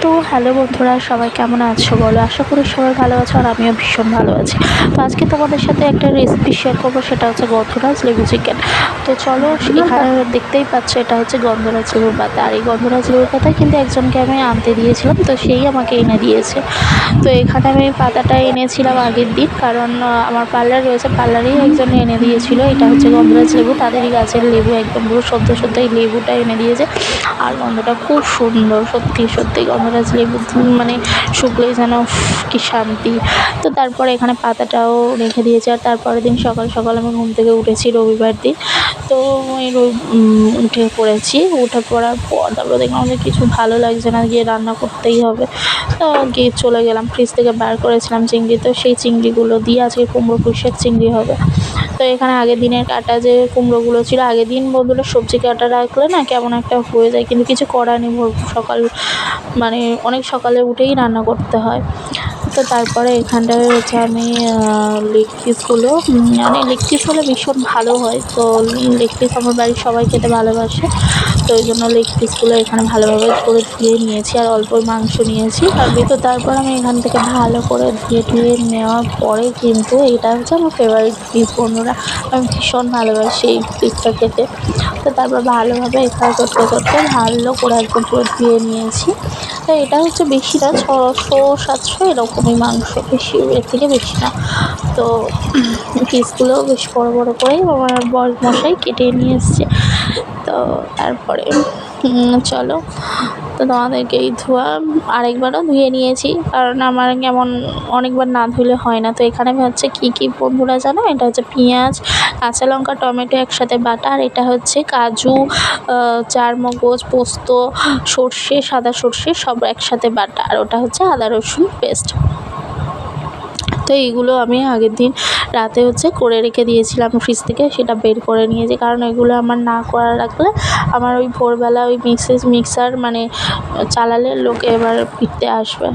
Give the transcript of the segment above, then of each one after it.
তো হ্যালো বন্ধুরা, সবাই কেমন আছো বলো? আশা করি সবাই ভালো আছো আর আমিও ভীষণ ভালো আছি। তো আজকে তোমাদের সাথে একটা রেসিপি শেয়ার করবো, সেটা হচ্ছে গন্ধরাজ লেবু চিকেন। তো চলো, এখানে দেখতেই পাচ্ছ এটা হচ্ছে গন্ধরাজ লেবুর পাতা। আর এই গন্ধরাজ লেবুর পাতায় কিন্তু একজনকে আমি আনতে দিয়েছিলাম, তো সেই আমাকে এনে দিয়েছে। তো এখানে আমি পাতাটা এনেছিলাম আগের দিন, কারণ আমার পার্লার রয়েছে, পার্লারেই একজন এনে দিয়েছিল। এটা হচ্ছে গন্ধরাজ লেবু, তাদেরই গাছের লেবু, একদম পুরো সদ্য সদ্য এই লেবুটা এনে দিয়েছে। আর গন্ধটা খুব সুন্দর, সত্যি সত্যি গন্ধরাজ লেবু মানে শুকলেই যেন কি শান্তি। তো তারপরে এখানে পাতাটাও রেখে দিয়েছি। আর তারপরের দিন সকাল সকাল আমি ঘুম থেকে উঠেছি, রবিবার দিন। তো এই উঠে পড়েছি, উঠে পড়ার পর তারপরে দেখলাম যে কিছু ভালো লাগছে না, গিয়ে রান্না করতেই হবে। তো গিয়ে চলে গেলাম, ফ্রিজ থেকে বার করেছিলাম চিংড়ি, তো সেই চিংড়িগুলো দিয়ে আজকে কুমড়ো পুঁইশাক চিংড়ি হবে। তো এখানে আগের দিনের কাটা যে কুমড়োগুলো ছিল, আগের দিন বন্ধুরা সবজি কাটা রাখলে না কেমন একটা হয়ে যায়, কিন্তু কিছু করার নেই, সকাল মানে অনেক সকালে উঠেই রান্না করতে হয়। তো তারপরে এখানটায় হচ্ছে আমি লেগ পিসগুলো, মানে লেগ পিস হলে ভীষণ ভালো হয়। তো লেগ পিস আমার বাড়ির সবাই খেতে ভালোবাসে, তো ওই জন্য লেগ পিসগুলো এখানে ভালোভাবে করে ধুয়ে নিয়েছি, আর অল্প মাংস নিয়েছি। তো তারপর আমি এখান থেকে ভালো করে ধুয়ে টুয়ে নেওয়ার পরে কিন্তু এটা হচ্ছে আমার ফেভারিট পিস বন্ধুরা, আমি ভীষণ ভালোবাসি এই পিসটা খেতে। তো তারপর ভালোভাবে এখানে চটকে চটকে ভালো করে একদম পুরো ধুয়ে নিয়েছি। তো এটা হচ্ছে বেশি না, 600-700 এরকমই মাংস, বেশি এর থেকে বেশি না। তো পিসগুলো বেশ বড় বড় করেই আমার বর মশাই কেটে নিয়ে এসছে। তো তারপরে চলো, তো তোমাদেরকে এই ধোয়া আরেকবারও ধুয়ে নিয়েছি, কারণ আমার কেমন অনেকবার না ধুলে হয় না। তো এখানে আমি হচ্ছে কী বন্ধুরা জানো, এটা হচ্ছে পেঁয়াজ, কাঁচা লঙ্কা, টমেটো একসাথে বাটা। আর এটা হচ্ছে কাজু, চারমগজ, পোস্ত, সর্ষে, সাদা সর্ষে সব একসাথে বাটা। আর ওটা হচ্ছে আদা রসুন পেস্ট। তো এইগুলো আমি আগের দিন রাতে হচ্ছে করে রেখে দিয়েছিলাম ফ্রিজ থেকে, সেটা বের করে নিয়েছি, কারণ এগুলো আমার না করা রাখলে আমার ওই ভোরবেলা ওই মিক্সার মানে চালালে লোকে এবার পিটতে আসবে।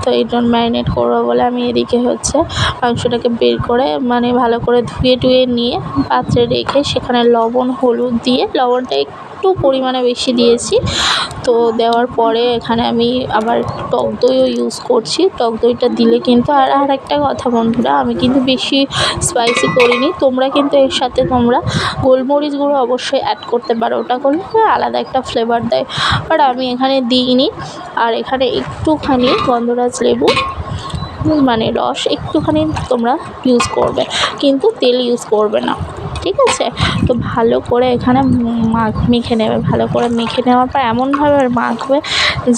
তো এই জন্য ম্যারিনেট করবো বলে আমি এদিকে হচ্ছে মাংসটাকে বের করে মানে ভালো করে ধুয়ে টুয়ে নিয়ে পাত্রে রেখে সেখানে লবণ হলুদ দিয়ে, লবণটা একটু পরিমাণে বেশি দিয়েছি। তো দেওয়ার পরে এখানে আমি আবার টক দইও ইউজ করছি। টক দইটা দিলে কিন্তু আর একটা কথা বন্ধুরা, আমি কিন্তু বেশি স্পাইসি করিনি, তোমরা কিন্তু এর সাথে তোমরা গোলমরিচ গুঁড়ো অবশ্যই অ্যাড করতে পারো, ওটা করলে আলাদা একটা ফ্লেভার দেয়, বাট আমি এখানে দিইনি। আর এখানে একটুখানি গন্ধরাজ লেবু মানে রস একটুখানি তোমরা ইউজ করবে, কিন্তু তেল ইউজ করবে না, ঠিক আছে? তো ভালো করে এখানে মেখে নেবে, ভালো করে মেখে নেওয়ার পর এমনভাবে মাখবে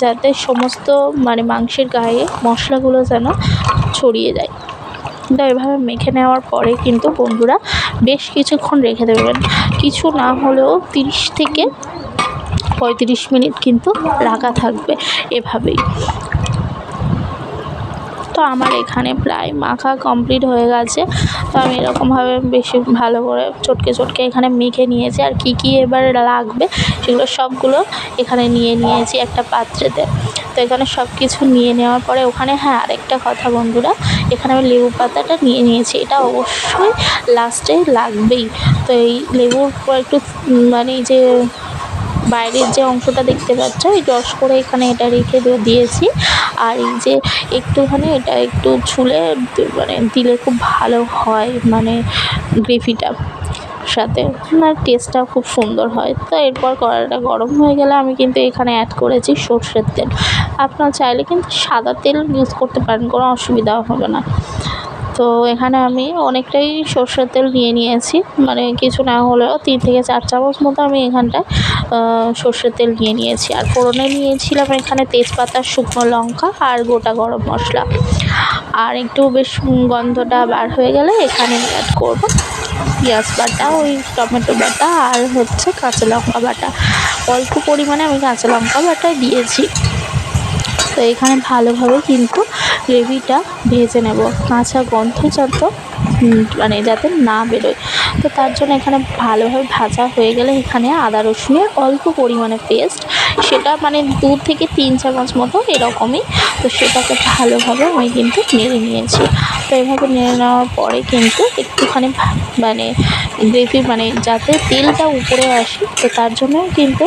যাতে সমস্ত মানে মাংসের গায়ে মশলাগুলো যেন ছড়িয়ে যায়। তো এভাবে মেখে নেওয়ার পরে কিন্তু বন্ধুরা বেশ কিছুক্ষণ রেখে দেবেন, কিছু না হলেও 30 থেকে 35 মিনিট কিন্তু রাখা থাকবে এভাবেই। তো আমার এখানে প্রায় মাখা কমপ্লিট হয়ে গেছে। তো আমি এরকমভাবে বেশি ভালো করে চটকে চটকে এখানে মেখে নিয়েছি। আর কী এবার লাগবে সেগুলো সবগুলো এখানে নিয়ে নিয়েছি একটা পাত্রেতে। তো এখানে সব কিছু নিয়ে নেওয়ার পরে ওখানে আরেকটা কথা বন্ধুরা, এখানে আমি লেবু পাতাটা নিয়ে নিয়েছি, এটা অবশ্যই লাস্টে লাগবেই। তো এই লেবুর একটু মানে এই যে বাইরের যে অংশটা দেখতে পাচ্ছ, এই রস করে এখানে এটা রেখে দিয়েছি। আর এই যে একটুখানি এটা একটু ছুলে মানে দিলে খুব ভালো হয়, মানে গ্রেভিটা সাথে টেস্টটা খুব সুন্দর হয়। তো এরপর কড়াইটা গরম হয়ে গেলে আমি কিন্তু এখানে অ্যাড করেছি সর্ষের তেল। আপনারা চাইলে কিন্তু সাদা তেল ইউজ করতে পারেন, কোনো অসুবিধা হবে না। তো এখানে আমি অনেকটাই সর্ষের তেল নিয়ে নিয়েছি, মানে কিছু না হলেও 3 থেকে 4 চামচ মতো আমি এখানটায় সর্ষের তেল নিয়ে নিয়েছি। আর ফোড়নে নিয়েছিলাম এখানে তেজপাতা, শুকনো লঙ্কা আর গোটা গরম মশলা। আর একটু বেশ গন্ধটা বার হয়ে গেলে এখানে অ্যাড করবো পেঁয়াজ বাটা, ওই টমেটো বাটা আর হচ্ছে কাঁচা লঙ্কা বাটা। অল্প পরিমাণে আমি কাঁচা লঙ্কা বাটা দিয়েছি। তো এখানে ভালোভাবে কিন্তু গ্রেভিটা ভেজে নেব, কাঁচা গন্ধ যত মানে যাতে না বেরোয়। তো তার জন্য এখানে ভালোভাবে ভাজা হয়ে গেলে এখানে আদা রসুনের অল্প পরিমাণে পেস্ট, সেটা মানে 2 থেকে 3 চামচ মতো এরকমই। তো সেটাকে ভালোভাবে আমি কিন্তু নেড়ে নিয়েছি। তো এভাবে নেড়ে নেওয়ার পরে কিন্তু একটুখানি মানে গ্রেভি মানে যাতে তেলটা উপরে আসে, তো তার জন্যও কিন্তু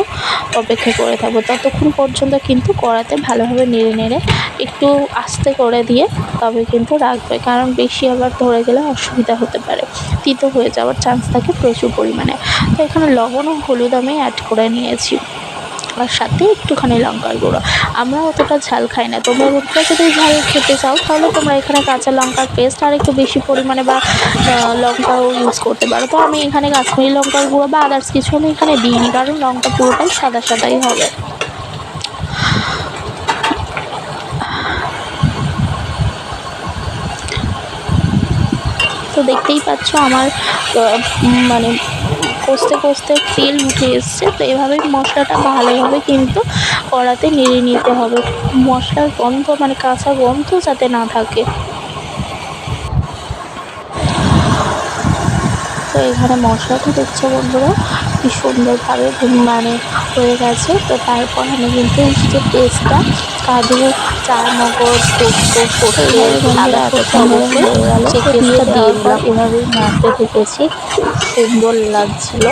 অপেক্ষা করে থাকবো। ততক্ষণ পর্যন্ত কিন্তু কড়াতে ভালোভাবে নেড়ে নেড়ে একটু আস্তে করে দিয়ে তবে কিন্তু রাখবে, কারণ বেশি আবার ধরে গেলে অসুবিধা হতে পারে, তিতো হয়ে যাওয়ার চান্স থাকে প্রচুর পরিমাণে। তো এখানে লবণ ও হলুদ আমি অ্যাড করে নিয়েছি, আর সাথে একটুখানি লঙ্কার গুঁড়ো। আমরা অতটা ঝাল খাই না, তোমরা যদি ঝাল খেতে চাও তাহলে তোমরা এখানে কাঁচা লঙ্কার পেস্ট আর একটু বেশি পরিমাণে বা লঙ্কাও ইউজ করতে পারো। তো আমি এখানে কাশ্মীরি লঙ্কার গুঁড়ো বা আদার্স কিছু আমি এখানে দিইনি, কারণ লঙ্কা পুরোটাই সাদা সাদাই হবে। তো দেখতেই পাচ্ছ আমার মানে কষতে কষতে তেল উঠে এসছে। তো এভাবেই মশলাটা ভালোভাবে কিন্তু কড়াতে নেড়ে নিতে হবে, মশলার গন্ধ মানে কাঁচা গন্ধ যাতে না থাকে। তো এখানে মশলাটা দেখছো বন্ধুরা কি সুন্দরভাবে মানে হয়ে গেছে। তো তারপর আমি কিন্তু যে পেস্টটা কাজু, চারমগজ, পোস্ত, সর্ষে, আদা সর্ষে অবশ্যই সেই পেস্টটা দিয়ে দিলাম। এভাবেই নাড়তে থেকেছি, খুব সুন্দর লাগছিলো,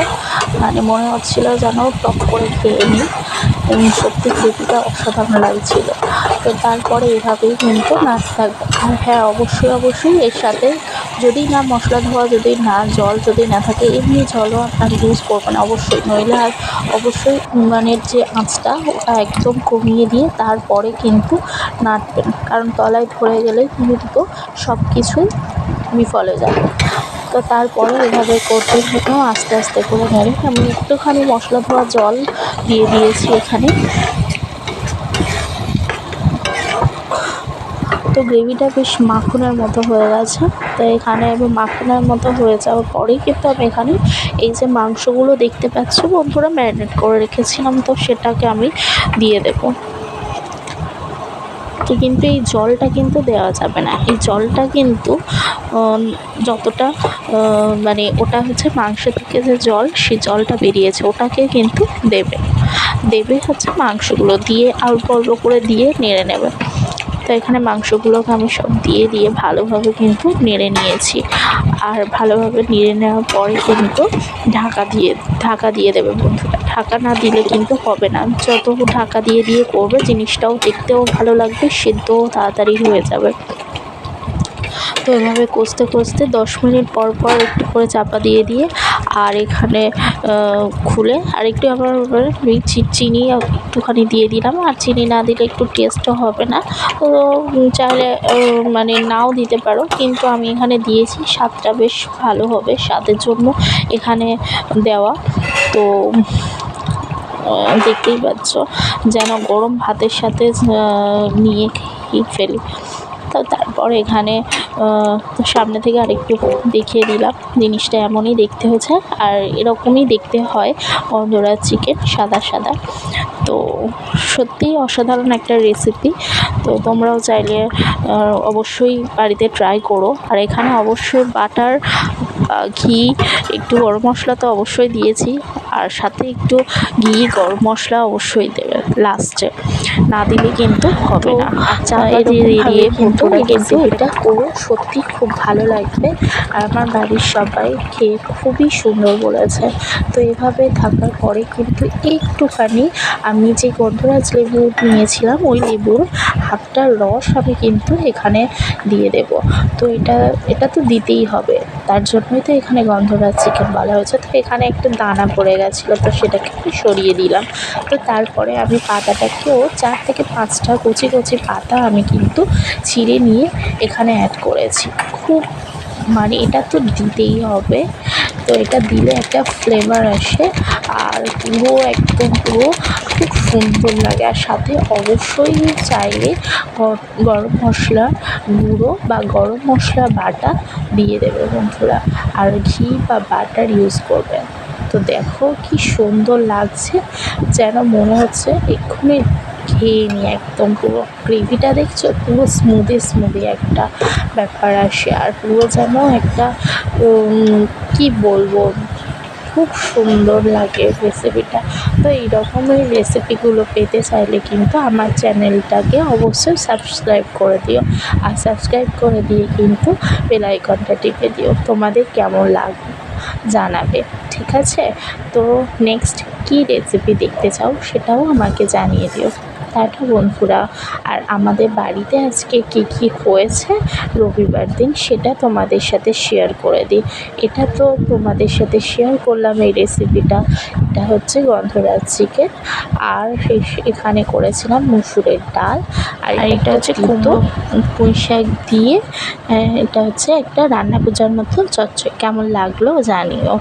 মানে মনে হচ্ছিলো যেন টক করে খেয়ে নিই, সত্যি খেতে অসাধারণ লাগছিলো। তো তারপরে এভাবেই কিন্তু নাড়তে থাকবো। আর হ্যাঁ, অবশ্যই অবশ্যই এর সাথে যদি না মশলা ধোয়া, যদি না জল যদি না থাকে, এমনি জলও আপনার ইউজ করবেন অবশ্যই, নইলে আর অবশ্যই উনানের যে আঁচটা ওটা একদম কমিয়ে দিয়ে তারপরে কিন্তু নাড়বেন, কারণ তলায় ধরে গেলে কিন্তু সব কিছুই বিফলে যাবে। তো তারপরে এভাবে করতে থাকলেও আস্তে আস্তে করে নেড়ে আমি একটুখানি মশলা ধোয়া জল দিয়ে দিয়েছি এখানে। তো গ্রেভিটা বেশ মাখনের মতো হয়ে গেছে। তো এখানে আমি মাখনের মতো হয়ে যাওয়ার পরেই কিন্তু আমি এখানে এই যে মাংসগুলো দেখতে পাচ্ছ বন্ধুরা ম্যারিনেট করে রেখেছিলাম, তো সেটাকে আমি দিয়ে দেবো। তো কিন্তু এই জলটা কিন্তু দেওয়া যাবে না, এই জলটা কিন্তু যতটা মানে ওটা হচ্ছে মাংস থেকে যে জল, সেই জলটা বেরিয়েছে ওটাকে কিন্তু দেবে হচ্ছে মাংসগুলো দিয়ে অল্প অল্প করে দিয়ে নেড়ে নেবে। তো এখানে মাংসগুলোকে আমি সব দিয়ে ভালোভাবে কিন্তু নেড়ে নিয়েছি। আর ভালোভাবে নেড়ে নেওয়ার পরে কিন্তু ঢাকা দিয়ে দেবে বন্ধুরা। ঢাকা না দিলে কিন্তু হবে না, যত ঢাকা দিয়ে করবে জিনিসটাও দেখতেও ভালো লাগবে, সেদ্ধও তাড়াতাড়ি হয়ে যাবে। তো এভাবে কষতে কষতে 10 মিনিট পর পর একটু করে চাপা দিয়ে আর এখানে খুলে আর একটু আবার চিনি একটুখানি দিয়ে দিলাম। আর চিনি না দিলে একটু টেস্টও হবে না, তো চাইলে মানে নাও দিতে পারো, কিন্তু আমি এখানে দিয়েছি, স্বাদটা বেশ ভালো হবে স্বাদের জন্য এখানে দেওয়া। তো দেখতেই পাচ্ছ যেন গরম ভাতের সাথে নিয়ে ফেলি। তো তারপর এখানে সামনে থেকে আরেকটু দেখিয়ে দিলাম, জিনিসটা এমনই দেখতে হয়েছে আর এরকমই দেখতে হয় গন্ধরা চিকেন সাদা সাদা। তো সত্যিই অসাধারণ একটা রেসিপি। তো তোমরাও চাইলে অবশ্যই বাড়িতে ট্রাই করো। আর এখানে অবশ্যই বাটার, ঘি, একটু গরম মশলা তো অবশ্যই দিয়েছি, আর সাথে একটু ঘি গরম মশলা অবশ্যই দেবে লাস্টে, না দিলে কিন্তু হবে না। আর চাপা দিয়ে কিন্তু এটা করো, সত্যি খুব ভালো লাগবে। আর আমার বাড়ির সবাই খেয়ে খুবই সুন্দর বলেছে। তো এভাবে থাকার পরে কিন্তু একটুখানি আমি যে গন্ধরাজ লেবু নিয়েছিলাম ওই লেবুর হাফটা রস আমি কিন্তু এখানে দিয়ে দেব। তো এটা তো দিতেই হবে, তার জন্যই তো এখানে গন্ধরাজ চিকেন বলা হয়েছে। তো এখানে একটু দানা পড়ে গেছিলো, তো সেটাকে আমি সরিয়ে দিলাম। তো তারপরে আমি পাতাটাকেও 4 থেকে 5টা কচি কচি পাতা আমি কিন্তু ছিঁড়ে নিয়ে এখানে অ্যাড করেছি। খুব মানে এটা তো দিতেই হবে, তো এটা দিলে একটা ফ্লেভার আসে আর একদম পুরো খুব সুন্দর লাগে। আর সাথে অবশ্যই চাইলে গরম মশলা গুঁড়ো বা গরম মশলা বাটা দিয়ে দেবে বন্ধুরা, আর ঘি বা বাটার ইউজ করবে। তো দেখো কি সুন্দর লাগছে, যেন মনে হচ্ছে এক্ষুনি খেয়ে নিই। একদম পুরো গ্রেভিটা দেখছো, পুরো স্মুদি একটা ব্যাপার আসে, আর পুরো যেন একটা কী বলবো, খুব সুন্দর লাগে রেসিপিটা। তো এই রকমের রেসিপিগুলো পেতে চাইলে কিন্তু আমার চ্যানেলটাকে অবশ্যই সাবস্ক্রাইব করে দিও, আর সাবস্ক্রাইব করে দিয়ে কিন্তু বেল আইকনটা টিপে দিও। তোমাদের কেমন লাগবে জানাবে, ঠিক আছে? তো নেক্সট কী রেসিপি দেখতে চাও সেটাও আমাকে জানিয়ে দিও। টাটা বন্ধুরা। আর আমাদের বাড়িতে আজকে কী হয়েছে রবিবার দিন সেটা তোমাদের সাথে শেয়ার করে দিই। এটা তো তোমাদের সাথে শেয়ার করলাম এই রেসিপিটা। এটা হচ্ছে গন্ধরাজ চিকেন, আর এখানে করেছিলাম মুসুরের ডাল, আর এটা হচ্ছে কুমড়ো পুঁই শাক দিয়ে এটা হচ্ছে একটা রান্না পূজার মতো চচ্চড়ি। কেমন লাগলো জানিও।